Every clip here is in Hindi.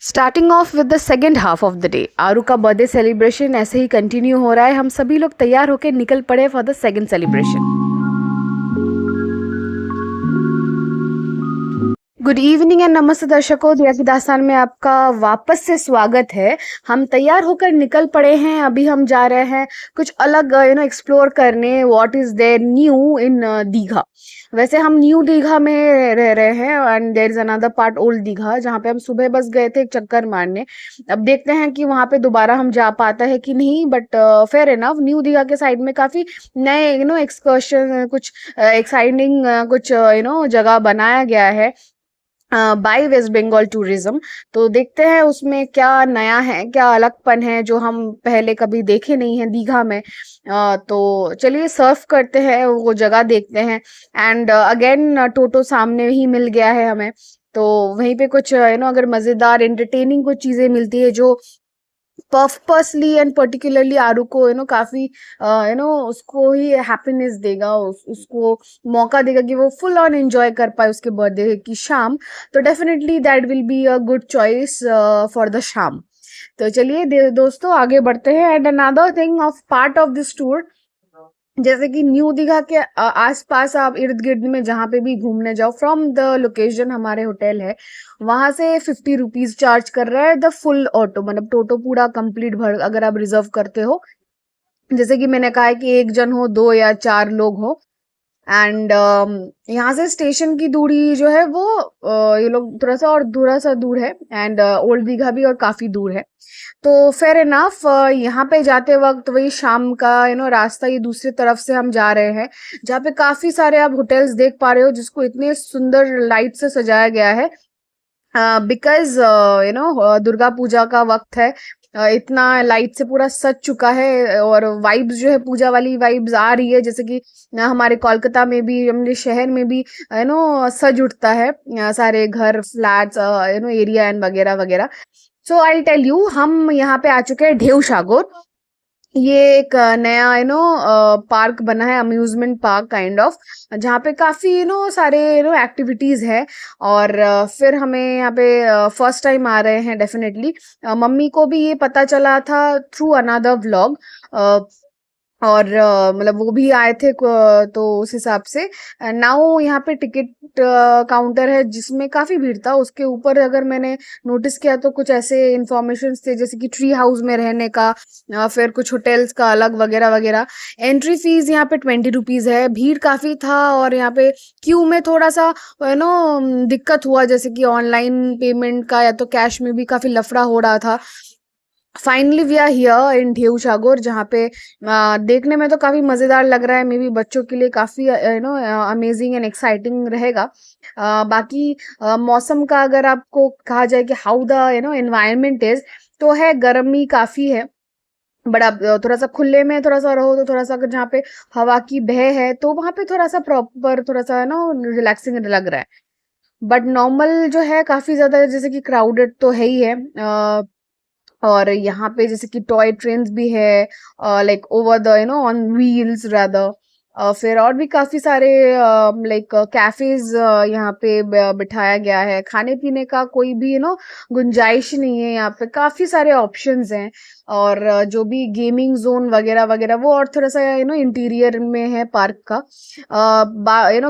Starting of with the second half of the day, Aru का बर्थडे सेलिब्रेशन ऐसे ही कंटिन्यू हो रहा है। हम सभी लोग तैयार होकर निकल पड़े for the second celebration. Good evening and नमस्ते दर्शकों, दिया की दास्तान में आपका वापस से स्वागत है। हम तैयार होकर निकल पड़े हैं। अभी हम जा रहे हैं कुछ अलग एक्सप्लोर करने। What is there new in Digha. वैसे हम न्यू दीघा में रह रहे हैं and there is another part old Digha, जहाँ पे हम सुबह बस गए थे एक चक्कर मारने। अब देखते हैं कि वहाँ पे दोबारा हम जा पाता है कि नहीं, but fair enough new Digha के साइड में काफी नए एक्सकर्शन, कुछ एक्साइटिंग कुछ जगह बनाया गया है बाय वेस्ट बंगाल टूरिज्म। तो देखते हैं उसमें क्या नया है, क्या अलगपन है जो हम पहले कभी देखे नहीं है दीघा में। तो चलिए सर्फ करते हैं, वो जगह देखते हैं। एंड अगेन टोटो सामने ही मिल गया है हमें। तो वहीं पे कुछ अगर मजेदार एंटरटेनिंग कुछ चीजें मिलती है जो पर्पसली एंड पर्टिकुलरली आरू को काफी उसको ही हैप्पीनेस देगा, उसको मौका देगा कि वो फुल ऑन एंजॉय कर पाए उसके बर्थडे की शाम। तो definitely that will be a good choice for the शाम। तो चलिए दोस्तों आगे बढ़ते हैं। And another thing of part of this tour, जैसे कि न्यू दीघा के आसपास आप इर्द गिर्द में जहाँ पे भी घूमने जाओ, फ्रॉम द लोकेशन हमारे होटल है वहां से 50 रुपीज चार्ज कर रहा है द फुल ऑटो, मतलब टोटो पूरा कंप्लीट भर अगर आप रिजर्व करते हो। जैसे कि मैंने कहा है कि एक जन हो, दो या चार लोग हो। एंड यहाँ से स्टेशन की दूरी जो है वो ये लोग थोड़ा सा दूर है। एंड ओल्ड दीघा भी और काफी दूर है। तो फेयर इनफ यहाँ पे जाते वक्त वही शाम का रास्ता ये दूसरी तरफ से हम जा रहे हैं, जहाँ पे काफी सारे आप होटल्स देख पा रहे हो जिसको इतने सुंदर लाइट से सजाया गया है। बिकॉज दुर्गा पूजा का वक्त है। इतना लाइट से पूरा सज चुका है और वाइब्स जो है पूजा वाली वाइब्स आ रही है, जैसे कि हमारे कोलकाता में भी, हमारे शहर में भी सज उठता है सारे घर, फ्लैट्स, एरिया एंड वगैरह वगैरह। सो आई टेल यू, हम यहाँ पे आ चुके हैं ढेउ सागोर। ये एक नया पार्क बना है, अम्यूजमेंट पार्क काइंड ऑफ, जहाँ पे काफी सारे एक्टिविटीज है। और फिर हमें यहाँ पे फर्स्ट टाइम आ रहे हैं डेफिनेटली। मम्मी को भी ये पता चला था थ्रू अनदर व्लॉग, और मतलब वो भी आए थे तो उस हिसाब से नाउ यहाँ पे टिकट काउंटर है जिसमें काफी भीड़ था। उसके ऊपर अगर मैंने नोटिस किया तो कुछ ऐसे इंफॉर्मेशन थे जैसे कि ट्री हाउस में रहने का, फिर कुछ होटल्स का अलग वगैरह वगैरह। एंट्री फीस यहाँ पे 20 रुपीज है। भीड़ काफी था और यहाँ पे क्यू में थोड़ा सा दिक्कत हुआ, जैसे कि ऑनलाइन पेमेंट का या तो कैश में भी काफी लफड़ा हो रहा था। Finally we are here in Dheu Sagar, जहाँ पे देखने में तो काफी मजेदार लग रहा है। मे बी बच्चों के लिए काफी अमेजिंग एंड एक्साइटिंग रहेगा। बाकी मौसम का अगर आपको कहा जाए कि हाउ द एनवायरनमेंट इज, तो है गर्मी काफी है। बट आप थोड़ा सा खुले में थोड़ा सा रहो तो थोड़ा सा, अगर जहाँ पे हवा की बह है तो वहां पे थोड़ा सा प्रॉपर थोड़ा सा रिलैक्सिंग लग रहा है। बट नॉर्मल जो है काफी ज्यादा, जैसे कि क्राउडेड तो है ही है। और यहाँ पे जैसे कि टॉय ट्रेन्स भी है, like over the on wheels rather. फिर और भी काफी सारे लाइक कैफेज यहाँ पे बिठाया गया है। खाने पीने का कोई भी गुंजाइश नहीं है, यहाँ पे काफी सारे ऑप्शंस हैं। और जो भी गेमिंग जोन वगैरह वगैरह वो और थोड़ा सा इंटीरियर में है पार्क का।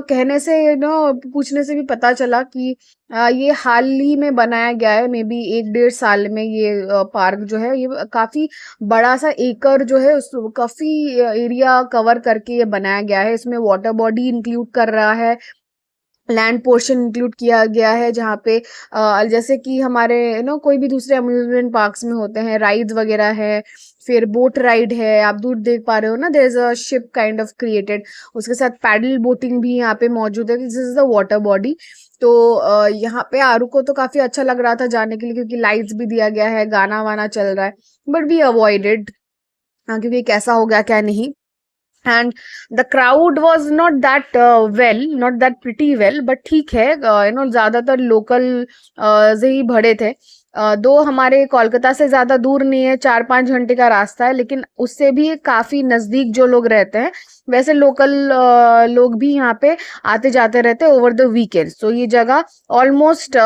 कहने से पूछने से भी पता चला कि ये हाल ही में बनाया गया है, मे बी 1-1.5 साल में। ये पार्क जो है ये काफी बड़ा सा एकड़ जो है उस काफी एरिया कवर करके ये बनाया गया है। इसमें वाटर बॉडी इंक्लूड कर रहा है, लैंड पोर्शन इंक्लूड किया गया है, जहाँ पे जैसे कि हमारे कोई भी दूसरे अम्यूजमेंट पार्क्स में होते हैं, राइड्स वगैरह है। फिर बोट राइड है, आप दूर देख पा रहे हो ना, there is a ship kind of created. उसके साथ पैडल बोटिंग भी यहाँ पे मौजूद है, this is the water body. तो यहाँ पे आरू को तो काफी अच्छा लग रहा था जाने के लिए, क्योंकि लाइट्स भी दिया गया है, गाना वाना चल रहा है। बट वी अवॉइडेड, क्योंकि कैसा हो गया क्या नहीं। And the crowd was not that well, not that pretty well, but ठीक है। ज्यादातर लोकल से ही भरे थे। दो हमारे कोलकाता से ज्यादा दूर नहीं है, 4-5 घंटे का रास्ता है, लेकिन उससे भी काफी नजदीक जो लोग रहते हैं, वैसे लोकल लोग भी यहाँ पे आते जाते रहते हैं ओवर द वीकेंड। तो ये जगह ऑलमोस्ट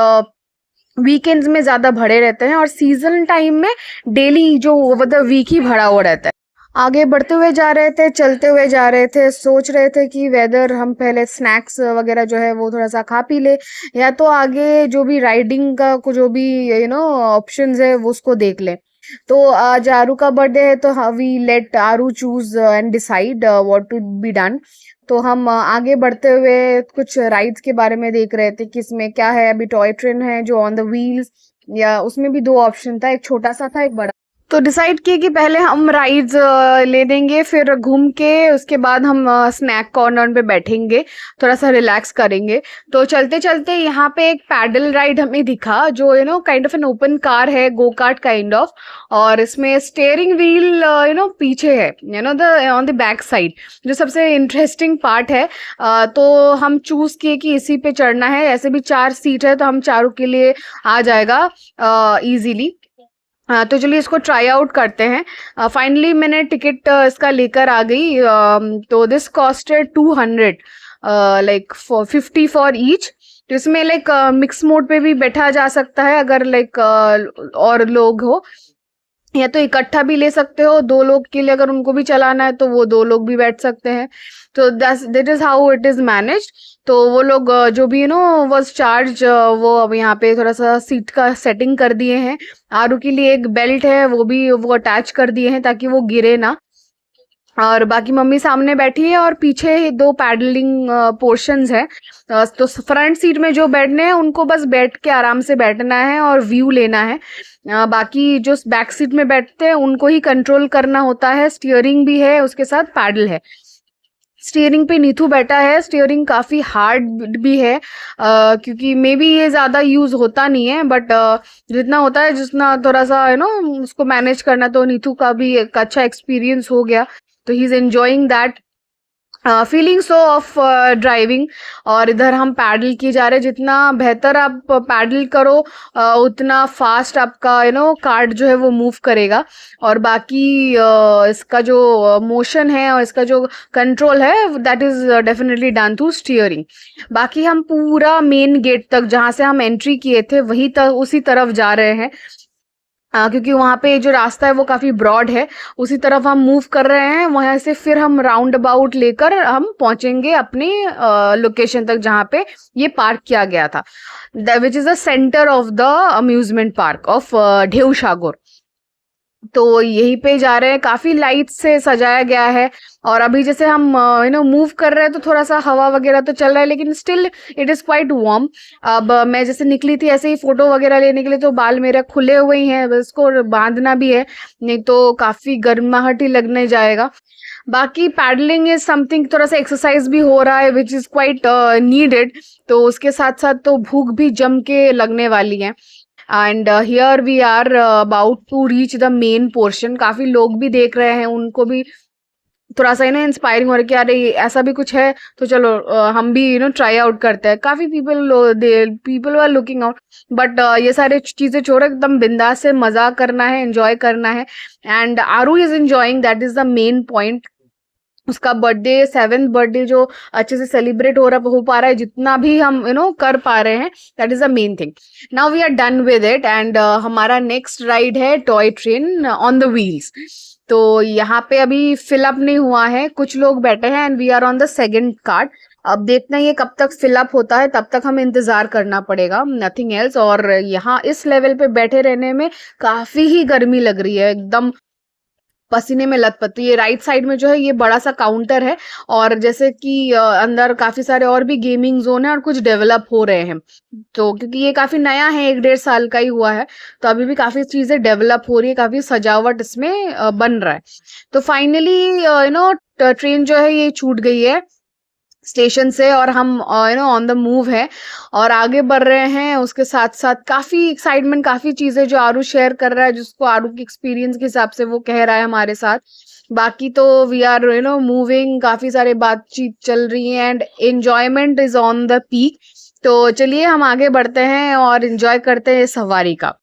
वीकेंड्स में ज़्यादा भरे रहते हैं और सीजन टाइम में डेली जो मतलब वीक ही भरा हुआ रहता है। आगे बढ़ते हुए जा रहे थे, चलते हुए जा रहे थे, सोच रहे थे कि वेदर हम पहले स्नैक्स वगैरह जो है वो थोड़ा सा खा पी ले, या तो आगे जो भी राइडिंग का जो भी ऑप्शंस है वो उसको देख ले। तो आज आरू का बर्थडे है तो we let Aru choose and decide what to be done. तो हम आगे बढ़ते हुए कुछ राइड्स के बारे में देख रहे थे कि इसमें क्या है। अभी टॉय ट्रेन है जो ऑन द व्हील्स, या उसमें भी दो ऑप्शन था, एक छोटा सा था एक बड़ा। तो डिसाइड किए कि पहले हम राइड्स ले लेंगे, फिर घूम के उसके बाद हम स्नैक कॉर्नर पे बैठेंगे, थोड़ा सा रिलैक्स करेंगे। तो चलते चलते यहाँ पे एक पैडल राइड हमें दिखा जो kind of an open car है, गो कार्ट काइंड ऑफ, और इसमें स्टेयरिंग व्हील पीछे है the on the back side, जो सबसे इंटरेस्टिंग पार्ट है। तो हम चूज किए कि इसी पे चढ़ना है। ऐसे भी 4 सीट है तो हम चारों के लिए आ जाएगा इजीली। हाँ, तो चलिए इसको ट्राई आउट करते हैं। फाइनली मैंने टिकट इसका लेकर आ गई। तो this costed 200, like 50 for each. तो इसमें लाइक मिक्स मोड पे भी बैठा जा सकता है अगर लाइक और लोग हो, या तो इकट्ठा भी ले सकते हो। 2 लोग के लिए अगर उनको भी चलाना है तो वो 2 लोग भी बैठ सकते हैं। तो that is how it is managed. तो वो लोग जो भी वाज चार्ज, वो अब यहाँ पे थोड़ा सा सीट का सेटिंग कर दिए हैं। आरू के लिए एक बेल्ट है वो अटैच कर दिए हैं ताकि वो गिरे ना। और बाकी मम्मी सामने बैठी है और पीछे 2 पैडलिंग पोर्शंस है। तो फ्रंट सीट में जो बैठने हैं उनको बस बैठ के आराम से बैठना है और व्यू लेना है। बाकी जो बैक सीट में बैठते हैं उनको ही कंट्रोल करना होता है। स्टीयरिंग भी है, उसके साथ पैडल है। स्टीयरिंग पे नीतू बैठा है। स्टीयरिंग काफ़ी हार्ड भी है, क्योंकि मे बी ये ज़्यादा यूज़ होता नहीं है, बट जितना होता है जितना थोड़ा सा उसको मैनेज करना, तो नीतू का भी एक अच्छा एक्सपीरियंस हो गया। तो he is enjoying that feeling so of driving. और इधर हम पैडल किए जा रहे हैं। जितना बेहतर आप पैडल करो उतना फास्ट आपका कार्ट जो है वो मूव करेगा। और बाकी इसका जो मोशन है और इसका जो कंट्रोल है that is definitely done through steering. बाकी हम पूरा मेन गेट तक जहाँ से हम एंट्री किए थे वही तक उसी तरफ जा रहे हैं, क्योंकि वहाँ पे जो रास्ता है वो काफ़ी ब्रॉड है। उसी तरफ हम मूव कर रहे हैं। वहाँ से फिर हम राउंड अबाउट लेकर हम पहुँचेंगे अपनी लोकेशन तक जहाँ पे ये पार्क किया गया था, which is the centre of the amusement park of Dheu Sagar. तो यहीं पे जा रहे हैं। काफ़ी लाइट से सजाया गया है। और अभी जैसे हम मूव कर रहे हैं तो थोड़ा सा हवा वगैरह तो चल रहा है, लेकिन still it is quite warm. अब मैं जैसे निकली थी ऐसे ही फ़ोटो वगैरह लेने के लिए, तो बाल मेरे खुले हुए ही हैं, बस इसको बांधना भी है, नहीं तो काफ़ी गर्माहट ही लगने जाएगा। बाकी पैडलिंग इज समथिंग, थोड़ा सा एक्सरसाइज भी हो रहा है विच इज़ क्वाइट नीडेड। तो उसके साथ साथ तो भूख भी जम के लगने वाली है। And here we are about to reach the main portion. काफ़ी लोग भी देख रहे हैं, उनको भी थोड़ा सा इंस्पायरिंग हो रहा है कि अरे ऐसा भी कुछ है तो चलो हम भी ट्राई आउट करते हैं। काफ़ी people are looking out, but ये सारे चीज़ें छोड़ एकदम बिंदास से मज़ा करना है, एंजॉय करना है। And Aru is enjoying, that is the main point. उसका बर्थडे 7th बर्थडे जो अच्छे से सेलिब्रेट हो पा रहा है, जितना भी हम कर पा रहे हैं, that is the main thing. Now we are done with it and हमारा नेक्स्ट राइड है toy train on the wheels. तो यहाँ पे अभी फिलअप नहीं हुआ है, कुछ लोग बैठे हैं and we are on the second cart. अब देखते हैं ये कब तक फिलअप होता है, तब तक हमें इंतजार करना पड़ेगा, नथिंग एल्स। और यहाँ इस लेवल पे बैठे रहने में काफी ही गर्मी लग रही है, एकदम पसीने में लथपथ। तो ये राइट साइड में जो है ये बड़ा सा काउंटर है, और जैसे कि अंदर काफी सारे और भी गेमिंग जोन है और कुछ डेवलप हो रहे हैं। तो क्योंकि ये काफी नया है, 1-1.5 साल का ही हुआ है, तो अभी भी काफी चीजें डेवलप हो रही है, काफी सजावट इसमें बन रहा है। तो फाइनली ट्रेन जो है ये छूट गई है स्टेशन से, और हम ऑन द मूव है और आगे बढ़ रहे हैं। उसके साथ साथ काफ़ी एक्साइटमेंट, काफ़ी चीज़ें जो आरू शेयर कर रहा है, जिसको आरू के एक्सपीरियंस के हिसाब से वो कह रहा है हमारे साथ। बाकी तो वी आर मूविंग, काफ़ी सारे बातचीत चल रही है and enjoyment is on the peak. तो चलिए हम आगे बढ़ते हैं और एंजॉय करते हैं सवारी का।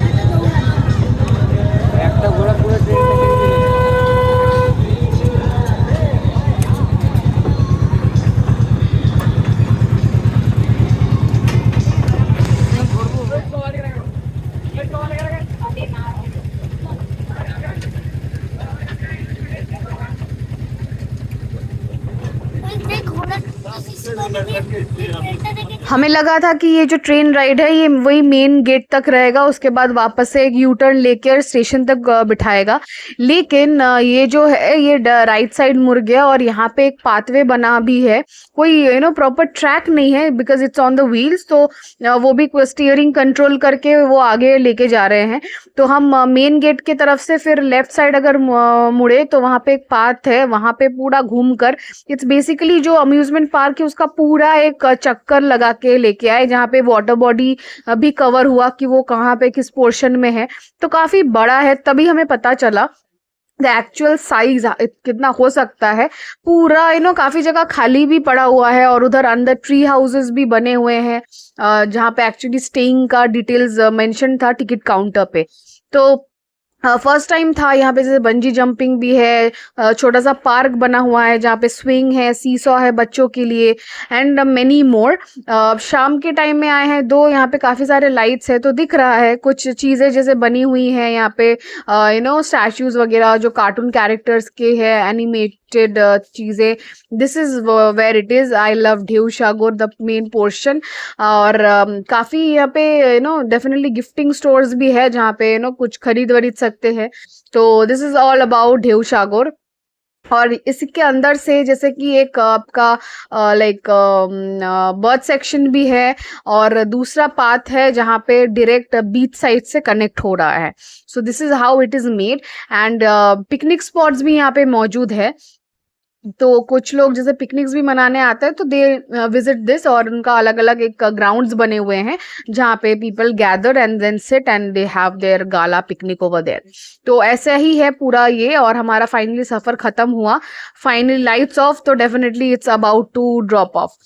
हमें लगा था कि ये जो ट्रेन राइड है ये वही मेन गेट तक रहेगा, उसके बाद वापस से एक यू टर्न लेकर स्टेशन तक बिठाएगा, लेकिन ये जो है ये राइट साइड मुड़ गया और यहाँ पे एक पाथवे बना भी है, कोई प्रॉपर ट्रैक नहीं है because it's on the wheels, तो वो भी स्टीयरिंग कंट्रोल करके वो आगे लेके जा रहे हैं। तो हम मेन गेट की तरफ से फिर लेफ्ट साइड अगर मुड़े तो वहाँ पे एक पाथ है, वहाँ पे पूरा घूम कर इट्स बेसिकली जो अम्यूजमेंट पार्क है उसका पूरा एक चक्कर लगा के लेके आए, जहाँ पे वाटर बॉडी भी कवर हुआ कि वो कहाँ पे किस पोर्शन में है। तो काफी बड़ा है, तभी हमें पता चला द एक्चुअल साइज कितना हो सकता है। पूरा काफी जगह खाली भी पड़ा हुआ है और उधर अंदर ट्री हाउसेस भी बने हुए हैं जहाँ पे एक्चुअली स्टेइंग का डिटेल्स मेंशन था टिकट काउंटर पे। तो फर्स्ट टाइम था यहाँ पे, जैसे बंजी जंपिंग भी है, छोटा सा पार्क बना हुआ है जहाँ पे स्विंग है, सीसॉ है बच्चों के लिए एंड मेनी मोर। शाम के टाइम में आए हैं, दो यहाँ पे काफ़ी सारे लाइट्स है तो दिख रहा है कुछ चीज़ें जैसे बनी हुई हैं यहाँ पे, स्टैचूज वगैरह जो कार्टून कैरेक्टर्स के हैं, एनिमेटेड चीज़ें। This is where it is, I love Dheu Sagar the main portion. और काफ़ी यहाँ पे डेफिनेटली गिफ्टिंग स्टोर्स भी है जहाँ पे कुछ खरीद वरीद सकते हैं। तो दिस इज ऑल अबाउट ढेउ सागर। और इसके अंदर से जैसे कि एक आपका लाइक बर्ड सेक्शन भी है और दूसरा पाथ है जहाँ पे डायरेक्ट बीच साइड से कनेक्ट हो रहा है। So this is how it is made and picnic spots भी यहाँ पे मौजूद है। तो कुछ लोग जैसे पिकनिक्स भी मनाने आते हैं तो दे विजिट दिस, और उनका अलग अलग एक ग्राउंड्स बने हुए हैं जहाँ पे people gather and then sit and they have their gala picnic over there. तो ऐसा ही है पूरा ये, और हमारा फाइनली सफर खत्म हुआ, फाइनली लाइट्स ऑफ, तो definitely it's about to drop off.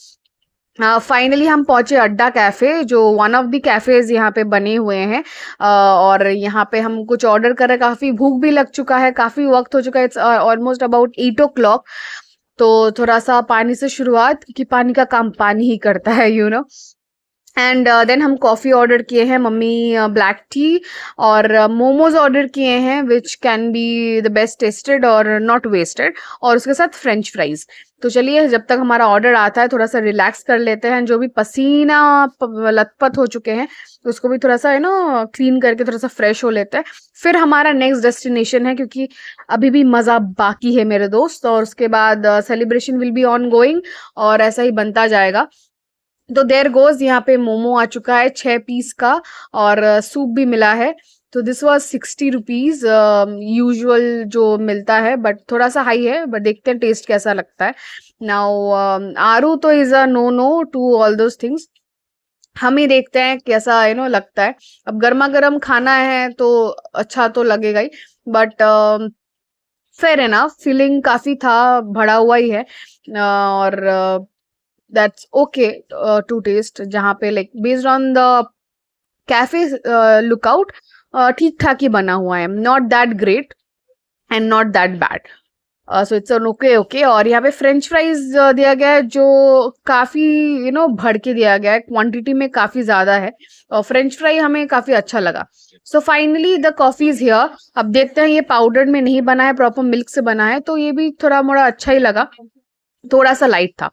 Finally हम पहुंचे अड्डा कैफ़े, जो वन ऑफ द कैफ़ेज यहाँ पे बने हुए हैं। और यहाँ पे हम कुछ ऑर्डर कर रहे, काफ़ी भूख भी लग चुका है, काफ़ी वक्त हो चुका है, इट्स ऑलमोस्ट अबाउट 8 o'clock। तो थोड़ा सा पानी से शुरुआत, क्योंकि पानी का काम पानी ही करता है एंड देन हम कॉफ़ी ऑर्डर किए हैं, मम्मी ब्लैक टी, और मोमोज ऑर्डर किए हैं which can be the best tested और नॉट वेस्टेड, और उसके साथ फ्रेंच फ्राइज। तो चलिए जब तक हमारा ऑर्डर आता है थोड़ा सा रिलैक्स कर लेते हैं, जो भी पसीना लथपथ हो चुके हैं उसको भी थोड़ा सा क्लीन करके थोड़ा सा फ्रेश हो लेते हैं। फिर हमारा नेक्स्ट डेस्टिनेशन है, क्योंकि अभी भी मज़ा बाकी है मेरे दोस्त, और उसके बाद celebration will be on going और ऐसा ही बनता जाएगा। तो देयर गोज, यहाँ पे मोमो आ चुका है 6 पीस का, और सूप भी मिला है। तो दिस वॉज 60 रुपीज, यूजुअल जो मिलता है, बट थोड़ा सा हाई है, बट देखते हैं टेस्ट कैसा लगता है। नाउ आरू तो is a no no to all those things, हम ही देखते हैं कैसा लगता है। अब गर्मा गर्म खाना है तो अच्छा तो लगेगा ही, बट फेयर इनफ, फीलिंग काफी था, भरा हुआ ही है, और दैट्स ओके टू टेस्ट। जहाँ पे like based on the cafe lookout ठीक ठाक ही बना हुआ है, not that great and not that bad, so it's an okay okay. और यहाँ पे फ्रेंच फ्राइज दिया गया है जो काफ़ी भर के दिया गया है, क्वांटिटी में काफ़ी ज़्यादा है, और फ्रेंच फ्राई हमें काफ़ी अच्छा लगा। So finally the coffee is here. अब देखते हैं, ये पाउडर में नहीं बना है, प्रॉपर मिल्क से बना है, तो ये भी थोड़ा मोड़ा अच्छा ही लगा, थोड़ा सा लाइट था।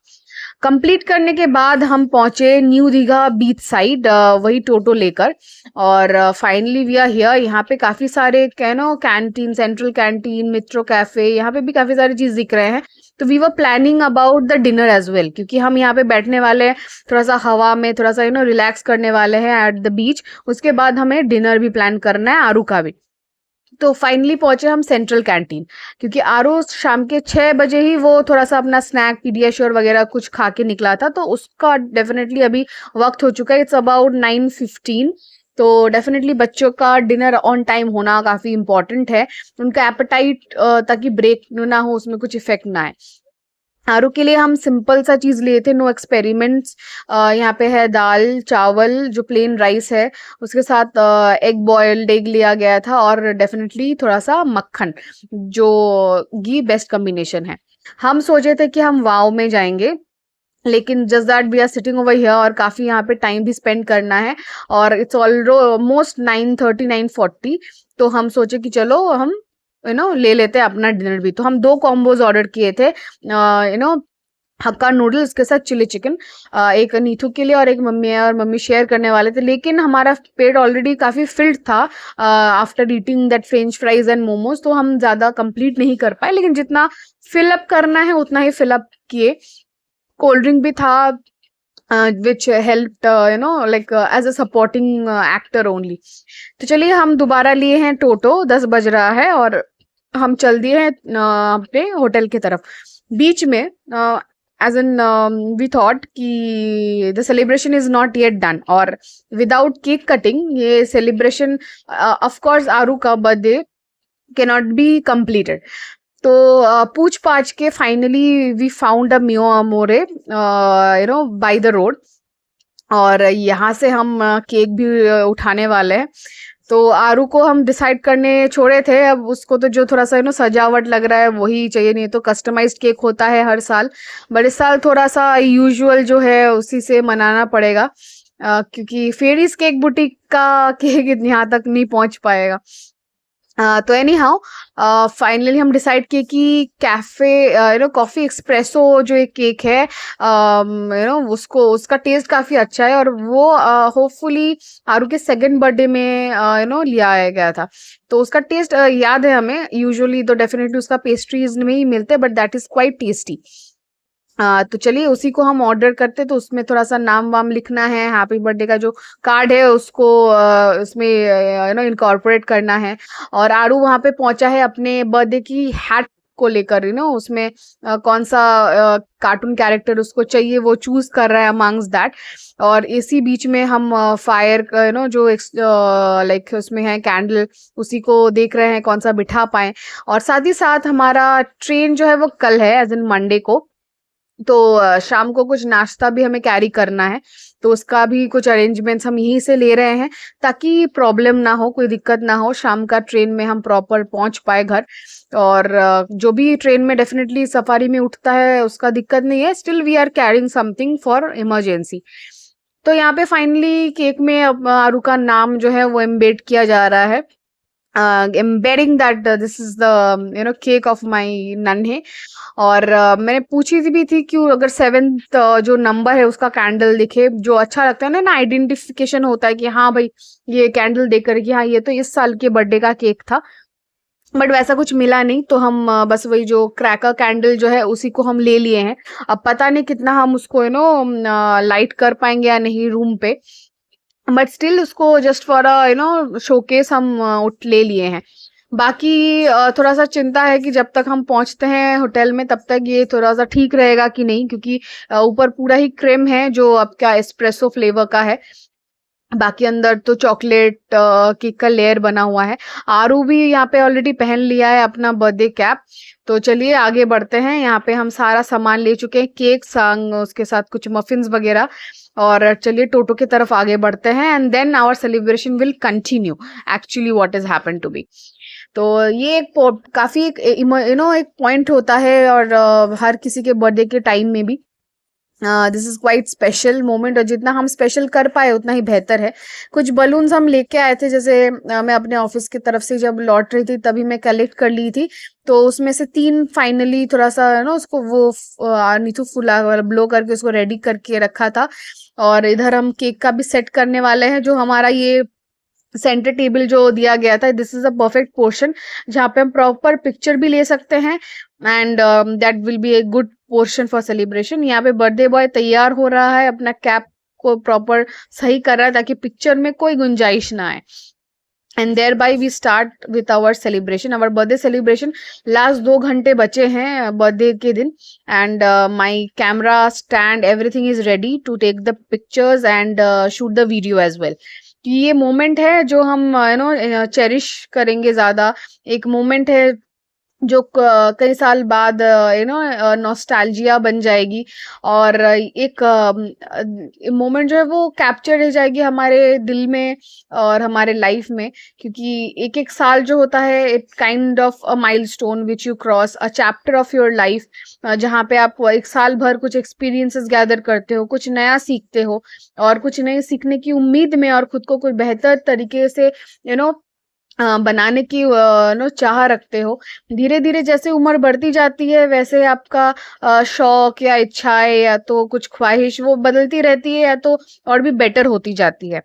कंप्लीट करने के बाद हम पहुंचे न्यू दीघा बीच साइड, वही टोटो लेकर, और फाइनली वी आर हियर। यहाँ पे काफ़ी सारे canteen, central canteen, metro cafe, यहाँ पे भी काफ़ी सारी चीज़ दिख रहे हैं। तो we were planning about the dinner as well, क्योंकि हम यहाँ पे बैठने वाले हैं, थोड़ा सा हवा में थोड़ा सा रिलैक्स करने वाले हैं एट द बीच। उसके बाद हमें डिनर भी प्लान करना है, आरू का भी। तो फाइनली पहुंचे हम सेंट्रल कैंटीन, क्योंकि आरो शाम के 6 बजे ही वो थोड़ा सा अपना स्नैक, पीडियाश्योर वगैरह कुछ खा के निकला था, तो उसका डेफिनेटली अभी वक्त हो चुका है, इट्स अबाउट 9:15। तो डेफिनेटली बच्चों का डिनर ऑन टाइम होना काफ़ी इंपॉर्टेंट है, उनका एपेटाइट ताकि ब्रेक ना हो, उसमें कुछ इफेक्ट ना आए। आरू के लिए हम सिंपल सा चीज़ लिए थे, नो एक्सपेरिमेंट्स। यहाँ पे है दाल चावल, जो प्लेन राइस है, उसके साथ एग बॉयल्ड एग लिया गया था, और डेफिनेटली थोड़ा सा मक्खन, जो घी बेस्ट कॉम्बिनेशन है। हम सोचे थे कि हम वाव में जाएंगे, लेकिन just that we are sitting over here, और काफ़ी यहाँ पे टाइम भी स्पेंड करना है, और इट्स ऑलमोस्ट 9:30 9:40। तो हम सोचे कि चलो हम ले लेते हैं अपना डिनर भी। तो हम 2 कॉम्बोज ऑर्डर किए थे, हक्का नूडल, उसके साथ चिली चिकन, एक नीथू के लिए और एक मम्मी है, और मम्मी शेयर करने वाले थे, लेकिन हमारा पेट ऑलरेडी काफ़ी फिल्ड था after eating that French fries and momos, तो हम ज़्यादा कंप्लीट नहीं कर पाए, लेकिन जितना फिलअप करना है उतना ही फिलअप किए। कोल्ड ड्रिंक भी था, which helped like as a supporting actor only। तो चलिए हम दोबारा लिए हैं टोटो, 10 बज रहा है और हम चल दिए हैं अपने होटल की तरफ। बीच में एज एन वी थॉट कि the celebration is not yet done, और विदाउट केक कटिंग ये सेलिब्रेशन ऑफ कोर्स आरू का बर्थडे कैनॉट बी कंप्लीटेड। तो पूछ पाछ के finally we found a Mio Amore by the road, और यहाँ से हम केक भी उठाने वाले हैं। तो आरू को हम डिसाइड करने छोड़े थे, अब उसको तो जो थोड़ा सा सजावट लग रहा है वही चाहिए, नहीं तो कस्टमाइज्ड केक होता है हर साल, बट इस साल थोड़ा सा यूजुअल जो है उसी से मनाना पड़ेगा, क्योंकि फेरीज केक बुटीक का केक यहाँ तक नहीं पहुंच पाएगा। तो एनी हाउ फाइनली हम डिसाइड किए कि कैफे कॉफी एक्सप्रेसो जो एक केक है उसको, उसका टेस्ट काफी अच्छा है, और वो होपफुली आरू के सेकंड बर्थडे में लिया आया गया था। तो उसका टेस्ट याद है हमें, यूजुअली तो डेफिनेटली उसका पेस्ट्रीज में ही मिलते हैं, but that is quite tasty. तो चलिए उसी को हम ऑर्डर करते, तो उसमें थोड़ा सा नाम वाम लिखना है, हैप्पी बर्थडे का जो कार्ड है उसको उसमें इनकॉर्पोरेट करना है। और आरू वहाँ पे पहुंचा है अपने बर्थडे की हैट को लेकर, उसमें कौन सा कार्टून कैरेक्टर उसको चाहिए वो चूज कर रहा है अमंग्स दैट। और इसी बीच में हम फायर जो लाइक उसमें है कैंडल, उसी को देख रहे हैं कौन सा बिठा पाए। और साथ ही साथ हमारा ट्रेन जो है वो कल है, एज इन मंडे को, तो शाम को कुछ नाश्ता भी हमें कैरी करना है, तो उसका भी कुछ अरेंजमेंट्स हम यहीं से ले रहे हैं ताकि प्रॉब्लम ना हो, कोई दिक्कत ना हो, शाम का ट्रेन में हम प्रॉपर पहुंच पाए घर। और जो भी ट्रेन में डेफिनेटली सफारी में उठता है उसका दिक्कत नहीं है, still we are carrying something for emergency. तो यहाँ पे फाइनली केक में आरू का नाम जो है वो एम्बेड किया जा रहा है, embedding that this is the cake of my नन्हे। और मैंने पूछी भी थी कि अगर 7th जो नंबर है उसका कैंडल दिखे, जो अच्छा लगता है ना आइडेंटिफिकेशन होता है कि हाँ भाई ये कैंडल देकर कि हाँ ये तो इस साल के बर्थडे का केक था, बट वैसा कुछ मिला नहीं, तो हम बस वही जो क्रैकर कैंडल जो है उसी को हम ले लिए हैं। अब पता नहीं कितना हम उसको लाइट कर पाएंगे या नहीं रूम पे, बट स्टिल उसको जस्ट फॉर शोकेस हम उठ ले लिए हैं। बाकी थोड़ा सा चिंता है कि जब तक हम पहुंचते हैं होटल में तब तक ये थोड़ा सा ठीक रहेगा कि नहीं, क्योंकि ऊपर पूरा ही क्रीम है जो आपका एस्प्रेसो फ्लेवर का है, बाकी अंदर तो चॉकलेट केक का लेयर बना हुआ है। आरू भी यहाँ पे ऑलरेडी पहन लिया है अपना बर्थडे कैप। तो चलिए आगे बढ़ते हैं, यहाँ पे हम सारा सामान ले चुके हैं, केक संग उसके साथ कुछ मफिन्स वगैरह, और चलिए टोटो की तरफ आगे बढ़ते हैं, and then our celebration will continue actually what is happen to be. तो ये एक काफी एक एक पॉइंट होता है, और हर किसी के बर्थडे के टाइम में भी this is quite special moment, और जितना हम स्पेशल कर पाए उतना ही बेहतर है। कुछ बलून्स हम लेके आए थे, जैसे मैं अपने ऑफिस की तरफ से जब लौट रही थी तभी मैं कलेक्ट कर ली थी, तो उसमें से 3 फाइनली थोड़ा सा उसको वो नीचू फुला ब्लो करके उसको रेडी करके रखा था। और इधर हम केक का भी सेट करने वाले हैं, जो हमारा ये सेंटर टेबल जो दिया गया था, this is a perfect portion जहाँ पे हम प्रॉपर पिक्चर भी ले सकते हैं, and that will be a good portion for celebration. यहाँ पे बर्थडे बॉय तैयार हो रहा है, अपना कैप को प्रॉपर सही कर रहा है ताकि पिक्चर में कोई गुंजाइश ना आए, and there by we start with our celebration, our birthday celebration. Last 2 घंटे बचे हैं बर्थडे के दिन, and my camera stand everything is ready to take the pictures and shoot the video as well. ये मोमेंट है जो हम चेरिश करेंगे ज्यादा, एक मोमेंट है जो कई साल बाद नॉस्टैल्जिया बन जाएगी, और एक मोमेंट जो है वो कैप्चर रह जाएगी हमारे दिल में और हमारे लाइफ में, क्योंकि एक एक साल जो होता है it kind of a milestone which you cross, a chapter of your life, जहाँ पे आप एक साल भर कुछ एक्सपीरियंसेस गैदर करते हो, कुछ नया सीखते हो, और कुछ नए सीखने की उम्मीद में और खुद को कुछ बेहतर तरीके से बनाने की नो चाह रखते हो। धीरे धीरे जैसे उम्र बढ़ती जाती है वैसे आपका शौक या इच्छाएं या तो कुछ ख्वाहिश वो बदलती रहती है या तो और भी बेटर होती जाती है।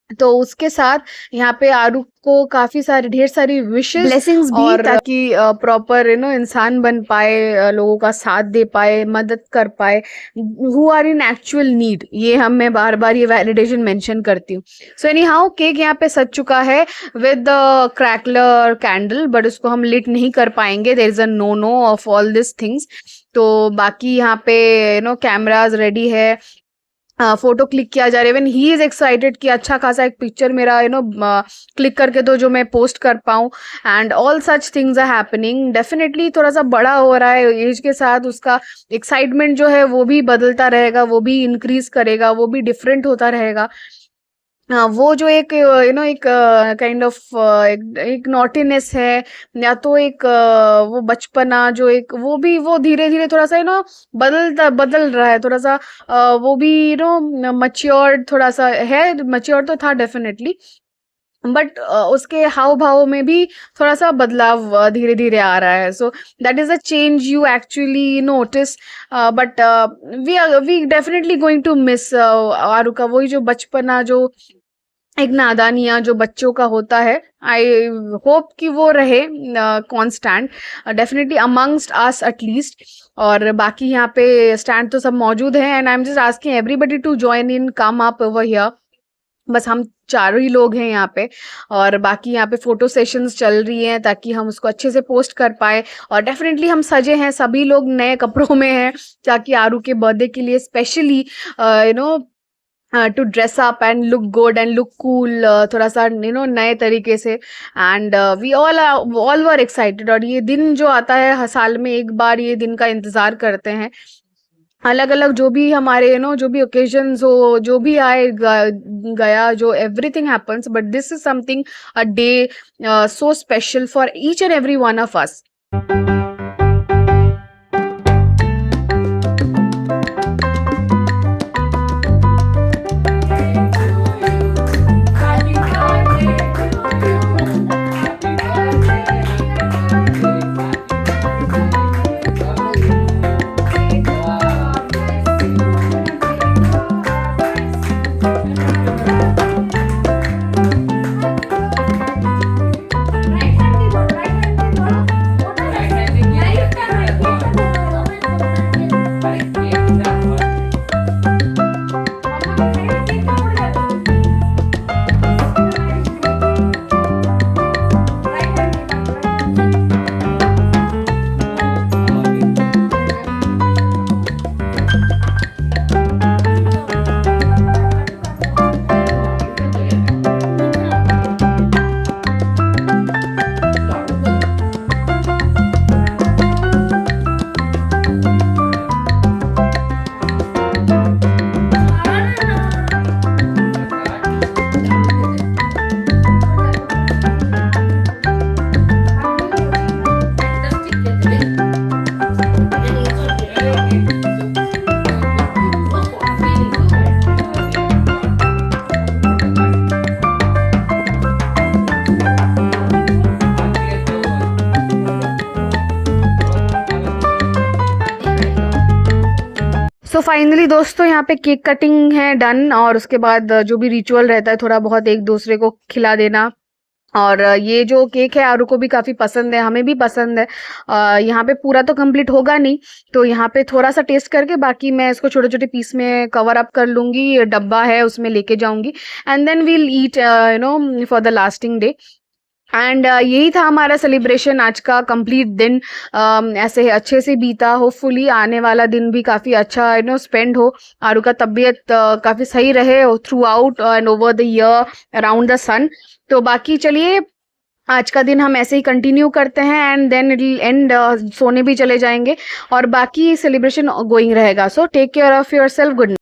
तो उसके साथ यहाँ पे आरू को काफी सारी ढेर सारी विशेस ब्लेसिंग्स भी, और ताकि प्रॉपर इंसान बन पाए, लोगों का साथ दे पाए, मदद कर पाए, who are in actual need. ये हम मैं बार बार ये वैलिडेशन मेंशन करती हूँ। सो एनी हाउ केक यहाँ पे सज चुका है with the crackler candle, but उसको हम लिट नहीं कर पाएंगे, there is a no no of all this things. तो बाकी यहाँ पे कैमराज रेडी है, फोटो क्लिक किया जा रहा है। इवन ही इज एक्साइटेड कि अच्छा खासा एक पिक्चर मेरा क्लिक करके दो जो मैं पोस्ट कर पाऊँ, and all such things are happening. Definitely थोड़ा सा बड़ा हो रहा है, एज के साथ उसका एक्साइटमेंट जो है वो भी बदलता रहेगा, वो भी इंक्रीज करेगा, वो भी डिफरेंट होता रहेगा। वो जो एक एक काइंड ऑफ एक नॉटीनेस है या तो एक वो बचपना जो एक वो धीरे धीरे थोड़ा सा बदल रहा है थोड़ा सा। वो भी मच्योर थोड़ा सा है, मच्योर तो था डेफिनेटली, बट उसके हाव भाव में भी थोड़ा सा बदलाव धीरे धीरे आ रहा है। So that is a change you actually notice, but we definitely going to miss Aru का वही जो बचपना, जो एक नादानिया जो बच्चों का होता है। आई होप कि वो रहे constant, definitely amongst us at least. और बाकी यहाँ पे स्टैंड तो सब मौजूद है, and I am just asking everybody to join in, come up over here. बस हम चारों ही लोग हैं यहाँ पे, और बाकी यहाँ पे फोटो सेशंस चल रही हैं ताकि हम उसको अच्छे से पोस्ट कर पाए। और डेफिनेटली हम सजे हैं, सभी लोग नए कपड़ों में हैं ताकि आरू के बर्थडे के लिए specially to dress up and look good and look cool, थोड़ा सा नए तरीके से। And we all were excited, और ये दिन जो आता है साल में एक बार, ये दिन का इंतजार करते हैं। अलग अलग जो भी हमारे जो भी ओकेजन्स हो, जो भी आए गया, जो everything happens, but this is something a day so special for each and every one of us. So finally दोस्तों यहाँ पे केक कटिंग है डन, और उसके बाद जो भी रिचुअल रहता है थोड़ा बहुत एक दूसरे को खिला देना। और ये जो केक है आरू को भी काफ़ी पसंद है, हमें भी पसंद है। यहाँ पे पूरा तो कंप्लीट होगा नहीं, तो यहाँ पे थोड़ा सा टेस्ट करके बाकी मैं इसको छोटे छोटे पीस में कवर अप कर लूँगी, डब्बा है उसमें लेके जाऊँगी, and then we'll eat for the lasting day. एंड यही था हमारा सेलिब्रेशन आज का कंप्लीट दिन। ऐसे अच्छे से बीता, होपफुली आने वाला दिन भी काफ़ी अच्छा स्पेंड हो, आरू का तबीयत काफ़ी सही रहे throughout and over the year around the sun. तो बाकी चलिए आज का दिन हम ऐसे ही कंटिन्यू करते हैं, and then it will end, सोने भी चले जाएंगे और बाकी सेलिब्रेशन गोइंग रहेगा। So take care of your self, good night.